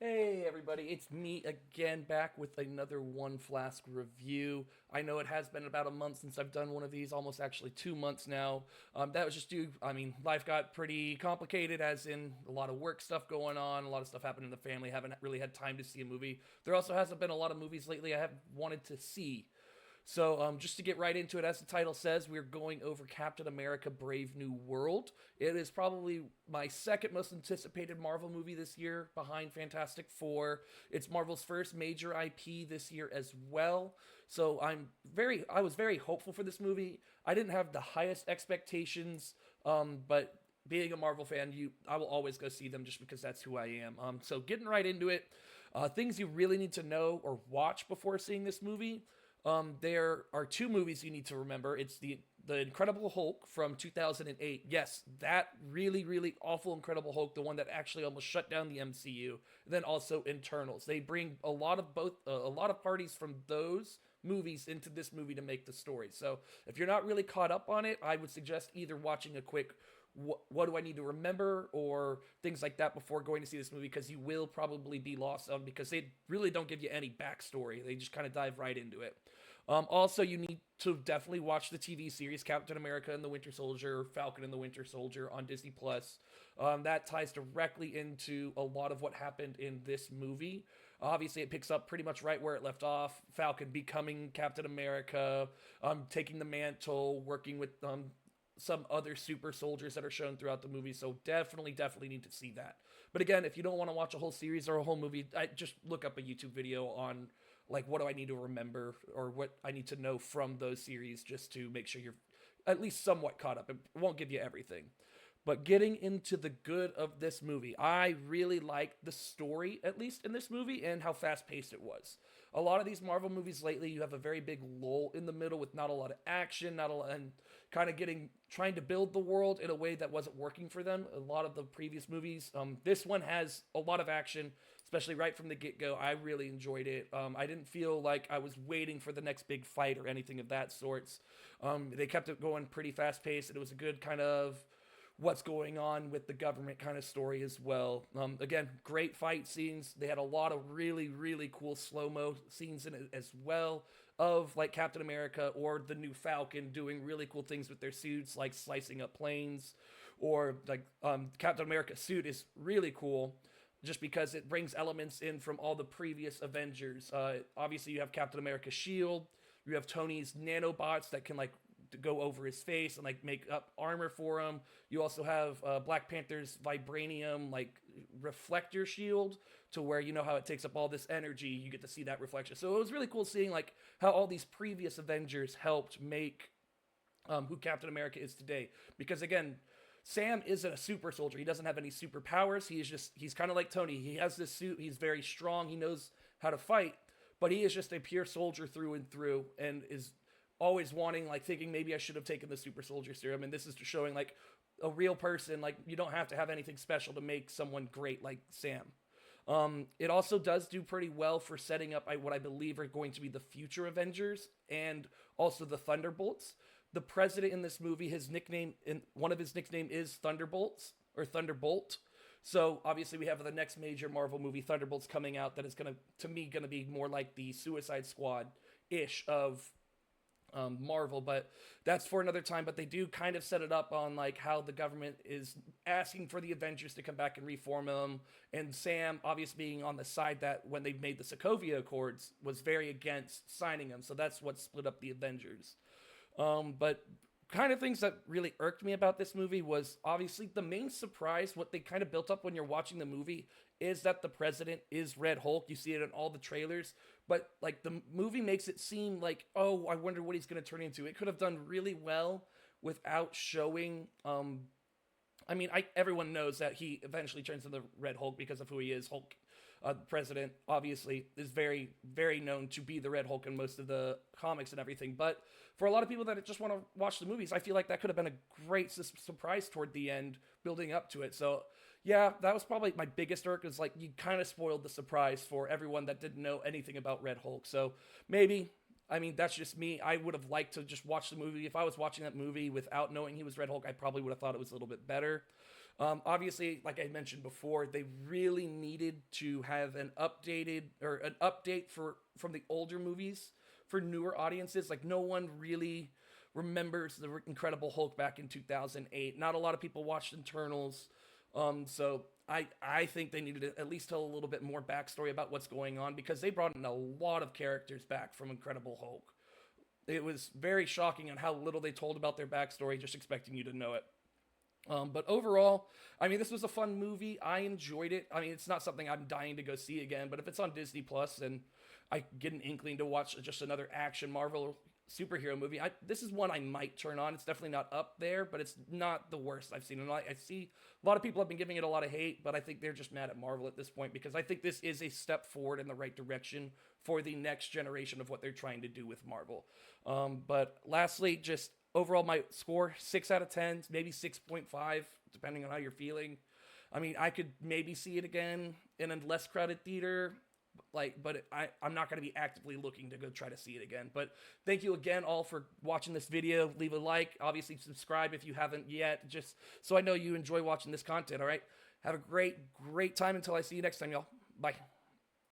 Hey everybody, it's me again back with another One Flask review. I know it has been about a month since I've done one of these, almost actually 2 months now. That was just due, life got pretty complicated, as in a lot of work stuff going on, a lot of stuff happened in the family, haven't really had time to see a movie. There also hasn't been a lot of movies lately I have wanted to see. So, just to get right into it, as the title says, we're going over Captain America Brave New World. It is probably my second most anticipated Marvel movie this year, behind Fantastic Four. It's Marvel's first major IP this year as well. So, I was very hopeful for this movie. I didn't have the highest expectations, but being a Marvel fan, I will always go see them just because that's who I am. So getting right into it, things you really need to know or watch before seeing this movie. There are two movies you need to remember. It's the Incredible Hulk from 2008. Yes, that really awful Incredible Hulk, the one that actually almost shut down the MCU. And then also Internals. They bring a lot of parties from those movies into this movie to make the story. So if you're not really caught up on it, I would suggest either watching a quick what do I need to remember or things like that before going to see this movie, because you will probably be lost on, because they really don't give you any backstory. They just kind of dive right into it. Also, you need to definitely watch the TV series Captain America and the Winter Soldier, Falcon and the Winter Soldier on Disney Plus. That ties directly into a lot of what happened in this movie. Obviously, it picks up pretty much right where it left off. Falcon becoming Captain America, taking the mantle, working with some other super soldiers that are shown throughout the movie. So definitely need to see that. But again, if you don't want to watch a whole series or a whole movie, I just look up a YouTube video on like what do I need to remember or what I need to know from those series, just to make sure you're at least somewhat caught up. It won't give you everything. But getting into the good of this movie, I really liked the story, at least in this movie, and how fast paced it was. A lot of these Marvel movies lately, you have a very big lull in the middle with not a lot of action, not a lot, and kind of trying to build the world in a way that wasn't working for them. A lot of the previous movies, this one has a lot of action, especially right from the get go. I really enjoyed it. I didn't feel like I was waiting for the next big fight or anything of that sorts. They kept it going pretty fast paced, and it was a good kind of what's going on with the government kind of story as well. Again, great fight scenes. They had a lot of really cool slow mo scenes in it as well, of like Captain America or the new Falcon doing really cool things with their suits, like slicing up planes, or like Captain America's suit is really cool just because it brings elements in from all the previous Avengers. Obviously, you have Captain America's shield. You have Tony's nanobots that can like to go over his face and like make up armor for him. You also have Black Panther's vibranium like reflector shield, to where you know how it takes up all this energy, you get to see that reflection. So it was really cool seeing like how all these previous Avengers helped make who Captain America is today. Because again, Sam isn't a super soldier. He doesn't have any superpowers. He's kind of like Tony. He has this suit. He's very strong. He knows how to fight, but he is just a pure soldier through and through, and is always wanting, like, thinking maybe I should have taken the super soldier serum. And this is just showing like a real person. Like, you don't have to have anything special to make someone great like Sam. It also does do pretty well for setting up what I believe are going to be the future Avengers and also the Thunderbolts. The president in this movie, one of his nickname is Thunderbolts or Thunderbolt. So obviously we have the next major Marvel movie, Thunderbolts, coming out, that is gonna be more like the Suicide Squad ish of Marvel, but that's for another time. But they do kind of set it up on like how the government is asking for the Avengers to come back and reform them, and Sam, obviously being on the side that when they made the Sokovia Accords, was very against signing them. So that's what split up the Avengers. But kind of things that really irked me about this movie was obviously the main surprise. What they kind of built up when you're watching the movie is that the president is Red Hulk. You see it in all the trailers, but like the movie makes it seem like, oh, I wonder what he's going to turn into. It could have done really well without showing everyone knows that he eventually turns into the Red Hulk because of who he is. Hulk, the president, obviously is very known to be the Red Hulk in most of the comics and everything. But for a lot of people that just want to watch the movies, I feel like that could have been a great surprise toward the end, building up to it. So yeah, that was probably my biggest irk. Is like you kind of spoiled the surprise for everyone that didn't know anything about Red Hulk. So maybe, that's just me. I would have liked to just watch the movie. If I was watching that movie without knowing he was Red Hulk, I probably would have thought it was a little bit better. Obviously, like I mentioned before, they really needed to have an update from the older movies for newer audiences. Like no one really remembers the Incredible Hulk back in 2008. Not a lot of people watched Internals. So I think they needed to at least tell a little bit more backstory about what's going on because they brought in a lot of characters back from Incredible Hulk. It was very shocking on how little they told about their backstory, just expecting you to know it. But overall, I mean, this was a fun movie. I enjoyed it. I mean, it's not something I'm dying to go see again, but if it's on Disney Plus and I get an inkling to watch just another action Marvel superhero movie, this is one I might turn on. It's definitely not up there, but it's not the worst I've seen. And I see a lot of people have been giving it a lot of hate, but I think they're just mad at Marvel at this point because I think this is a step forward in the right direction for the next generation of what they're trying to do with Marvel. But lastly, just overall, my score 6 out of 10, maybe 6.5, depending on how you're feeling. I mean, I could maybe see it again in a less crowded theater, I'm not going to be actively looking to go try to see it again. But thank you again all for watching this video. Leave a like, obviously subscribe if you haven't yet, just so I know you enjoy watching this content. All right, have a great time until I see you next time, y'all. Bye.